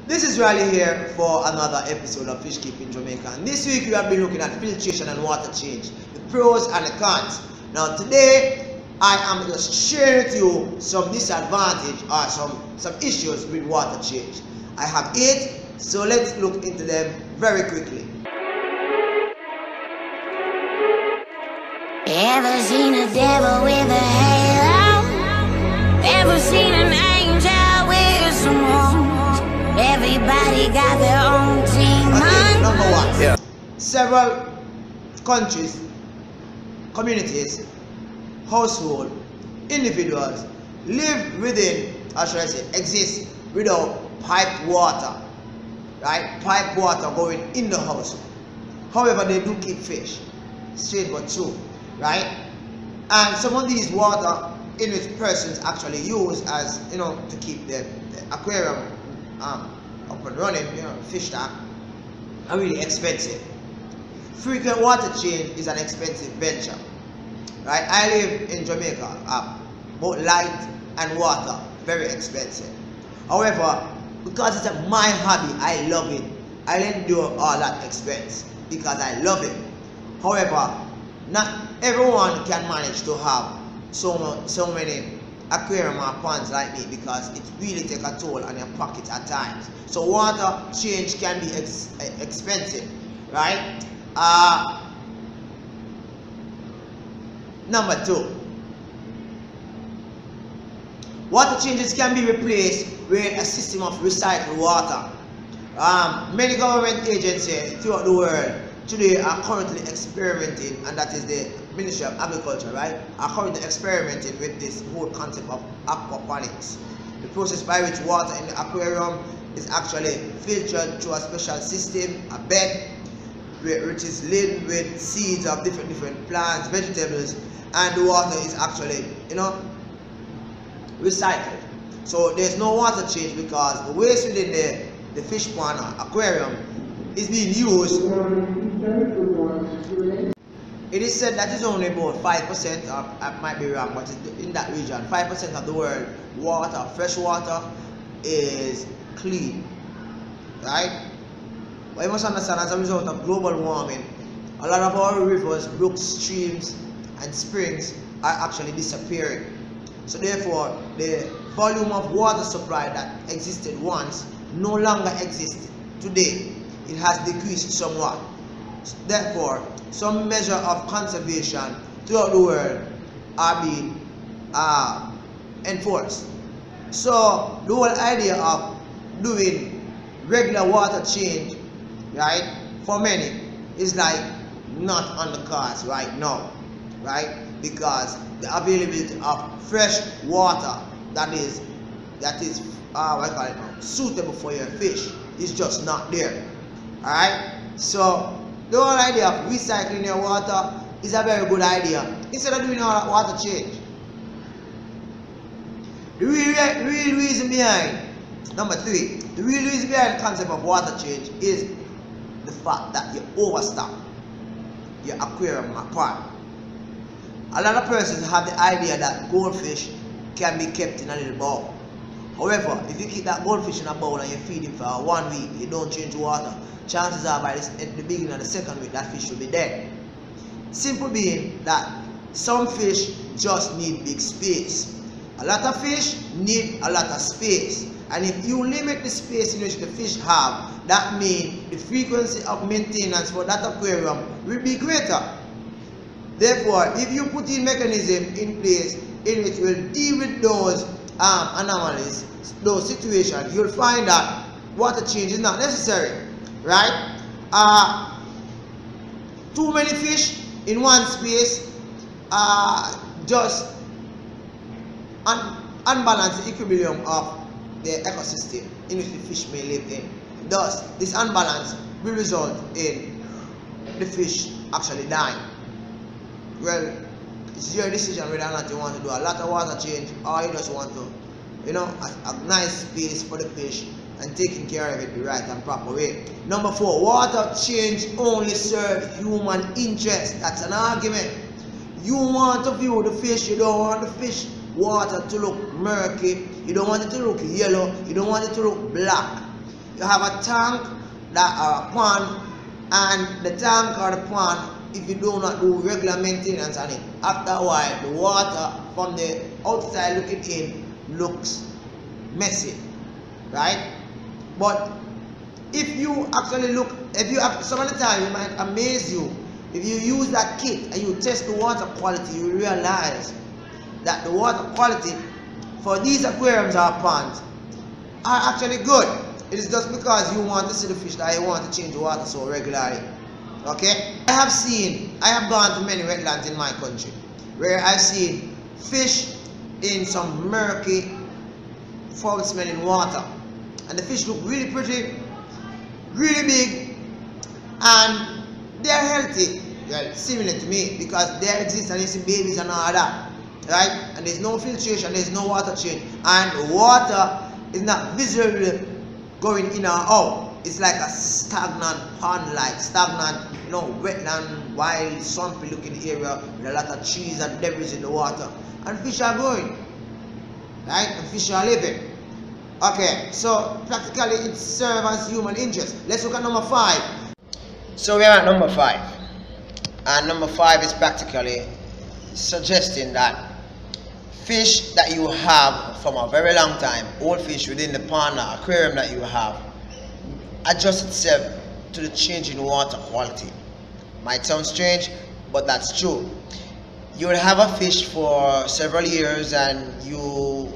This is Riley here for another episode of Fish Keeping Jamaica. And this week we have been looking at filtration and water change, the pros and the cons. Now today I am just sharing with you some disadvantage or some issues with water change. I have 8, so let's look into them very quickly. Ever seen a devil with a halo? Ever seen an angel with some horns? Everybody got their own team. Okay, number 1. Yeah. Several countries, communities, households, individuals live within, or should I say, exist without piped water. Right? Piped water going in the house. However, they do keep fish. Straight but true. Right? And some of these water in which persons actually use as, to keep the aquarium up and running, fish tank, are really expensive. Frequent water change is an expensive venture. Right? I live in Jamaica. Both light and water, very expensive. However, because it's my hobby, I love it. I'll endure all that expense because I love it. However, not everyone can manage to have so many aquarium or ponds like me because it really takes a toll on your pocket at times. So water change can be expensive, right? Number 2, water changes can be replaced with a system of recycled water. Many government agencies throughout the world today are currently experimenting, and that is the Ministry of Agriculture, right? Are currently experimenting with this whole concept of aquaponics. The process by which water in the aquarium is actually filtered through a special system, a bed, which is laden with seeds of different plants, vegetables, and the water is actually, recycled. So there's no water change because the waste within the fish pond or aquarium is being used. It is said that it's only about 5%, or I might be wrong, but in that region, 5% of the world water, fresh water, is clean, right? But you must understand, as a result of global warming, a lot of our rivers, brooks, streams, and springs are actually disappearing. So therefore, the volume of water supply that existed once no longer exists today. It has decreased somewhat. Therefore, some measure of conservation throughout the world are being enforced. So the whole idea of doing regular water change, right, for many is like not on the cards right now, right? Because the availability of fresh water that is suitable for your fish is just not there. Alright, so the whole idea of recycling your water is a very good idea instead of doing all that water change. The real reason behind, number 3, the real reason behind the concept of water change is the fact that you overstock your aquarium or pond. A lot of persons have the idea that goldfish can be kept in a little bowl. However, if you keep that goldfish in a bowl and you feed him for 1 week, you don't change water, chances are by at the beginning of the 2nd week that fish will be dead. Simple being that some fish just need big space. A lot of fish need a lot of space. And if you limit the space in which the fish have, that means the frequency of maintenance for that aquarium will be greater. Therefore, if you put in mechanism in place in which will deal with those anomalies, those situations, you'll find that water change is not necessary, right? Too many fish in one space just unbalance the equilibrium of the ecosystem in which the fish may live in. Thus, this unbalance will result in the fish actually dying. Well, it's your decision whether or not you want to do a lot of water change or you just want to, a nice space for the fish and taking care of it the right and proper way. Number 4, water change only serves human interest. That's an argument. You want to view the fish, you don't want the fish water to look murky, you don't want it to look yellow, you don't want it to look black. you have a tank that or a pond, and the tank or the pond, if you do not do regular maintenance on it, after a while the water from the outside looking in looks messy, right? But if you actually look, some of the time it might amaze you, if you use that kit and you test the water quality, you realize that the water quality for these aquariums or ponds are actually good. It is just because you want to see the fish that you want to change the water so regularly. Okay? I have gone to many wetlands in my country where I've seen fish in some murky, foul smelling water, and the fish look really pretty, really big, and they're healthy. Well, similar to me, because there exists and you see babies and all that, right? And there's no filtration, there's no water change, and the water is not visibly going in or out. It's like a stagnant pond, like stagnant, wetland, wild, swampy looking area with a lot of trees and debris in the water, and fish are growing, right? And fish are living. Okay, so practically it serves as human interest. Let's look at number 5. So we are at number 5, and number 5 is practically suggesting that fish that you have from a very long time, old fish within the pond or aquarium that you have, adjust itself to the change in water quality. Might sound strange, but that's true. You will have a fish for several years and you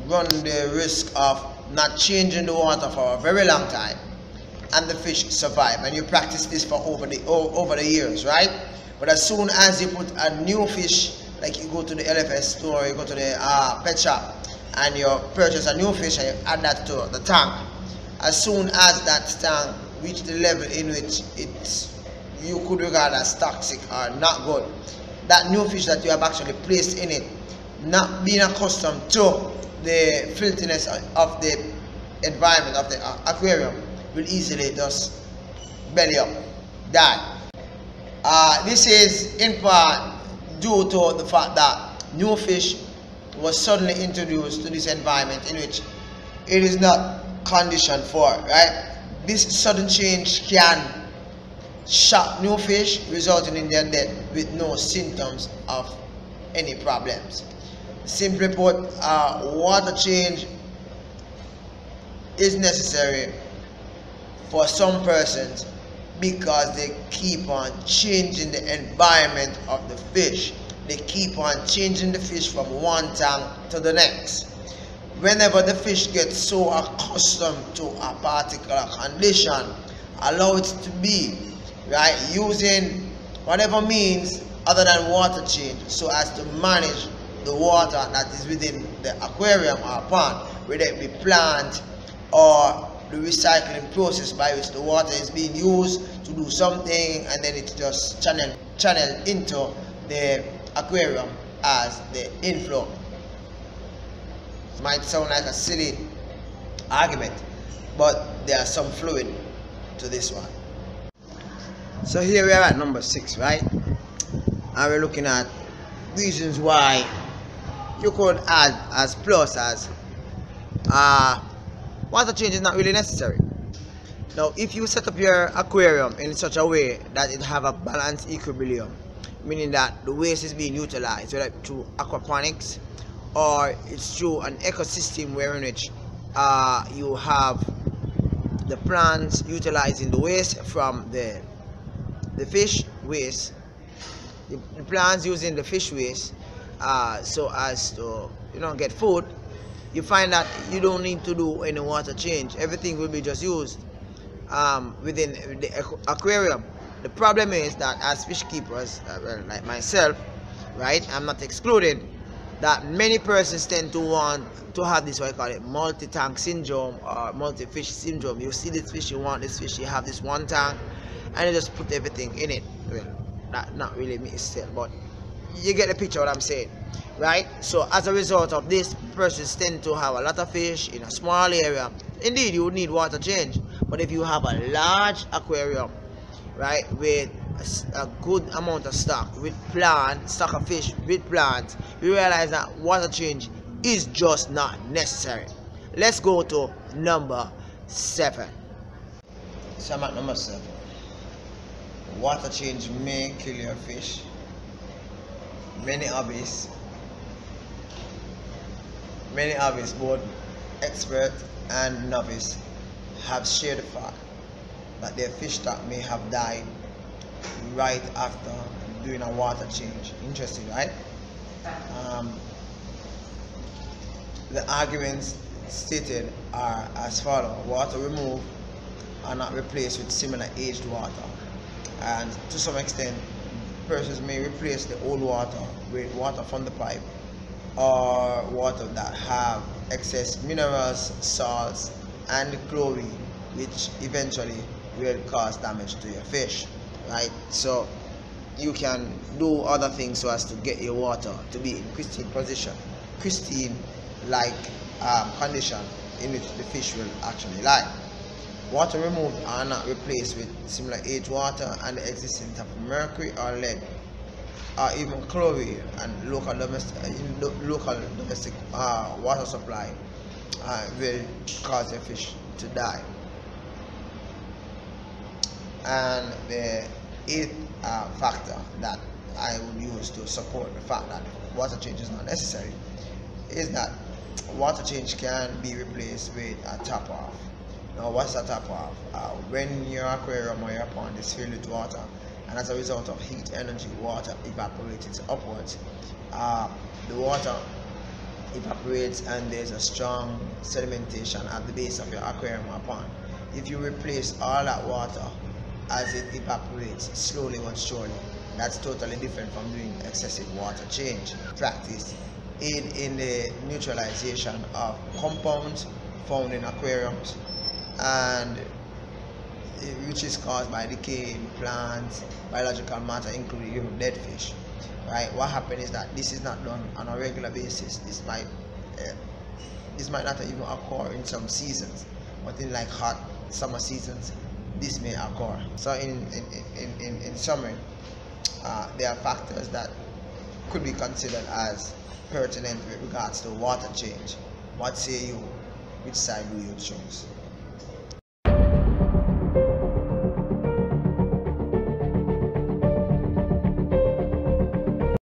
run the risk of not changing the water for a very long time, and the fish survive, and you practice this for over the years, right? But as soon as you put a new fish, like you go to the LFS store, you go to the pet shop, and you purchase a new fish and you add that to the tank, as soon as that tank reach the level in which you could regard as toxic or not good, that new fish that you have actually placed in it, not being accustomed to the filthiness of the environment of the aquarium, will easily just belly up, die. This is in part due to the fact that new fish was suddenly introduced to this environment in which it is not conditioned for, right? This sudden change can shock new fish, resulting in their death with no symptoms of any problems. Simply put, water change is necessary for some persons because they keep on changing the environment of the fish. They keep on changing the fish from one tank to the next. Whenever the fish gets so accustomed to a particular condition, allow it to be, right, using whatever means other than water change so as to manage the water that is within the aquarium or pond, whether it be plant or the recycling process by which the water is being used to do something, and then it's just channeled into the aquarium as the inflow. Might sound like a silly argument, but there's some fluid to this one. So here we are at number 6, right? And we're looking at reasons why you could add as plus as water change is not really necessary. Now, if you set up your aquarium in such a way that it have a balanced equilibrium, meaning that the waste is being utilized, whether through aquaponics or it's through an ecosystem wherein which you have the plants utilizing the waste from the fish waste, the plants using the fish waste so as to get food, you find that you don't need to do any water change. Everything will be just used within the aquarium. The problem is that as fish keepers, like myself, right, I'm not excluded, that many persons tend to want to have this, what I call it, multi-tank syndrome or multi-fish syndrome. You see this fish, you want this fish, you have this one tank, and you just put everything in it. Well, that not really me still, but you get the picture what I'm saying, right? So as a result of this, persons tend to have a lot of fish in a small area. Indeed, you would need water change, but if you have a large aquarium, right, with a good amount of stock of fish with plants, you realize that water change is just not necessary. Let's go to number 7. So I'm at number 7. Water change may kill your fish. Many hobbies, both expert and novice, have shared the fact that their fish stock may have died right after doing a water change. Interesting, right? The arguments stated are as follows: water removed are not replaced with similar aged water, and to some extent persons may replace the old water with water from the pipe or water that have excess minerals, salts, and chlorine, which eventually will cause damage to your fish, right? So you can do other things so as to get your water to be in pristine position, pristine like condition in which the fish will actually lie. Water removed are not replaced with similar aged water, and the existence of mercury or lead or even chlorine and local domestic water supply will cause the fish to die. And the 8th factor that I would use to support the fact that water change is not necessary is that water change can be replaced with a top off. Now, what's a top off? When your aquarium or your pond is filled with water, and as a result of heat energy, water evaporates upwards. The water evaporates and there's a strong sedimentation at the base of your aquarium or pond. If you replace all that water as it evaporates slowly but surely, that's totally different from doing excessive water change. Practice aid in the neutralization of compounds found in aquariums, and which is caused by decaying plants, biological matter, including even dead fish. Right? What happens is that this is not done on a regular basis. This might not even occur in some seasons, but in like hot summer seasons, this may occur. So in summary, there are factors that could be considered as pertinent with regards to water change. What say you? Which side do you choose?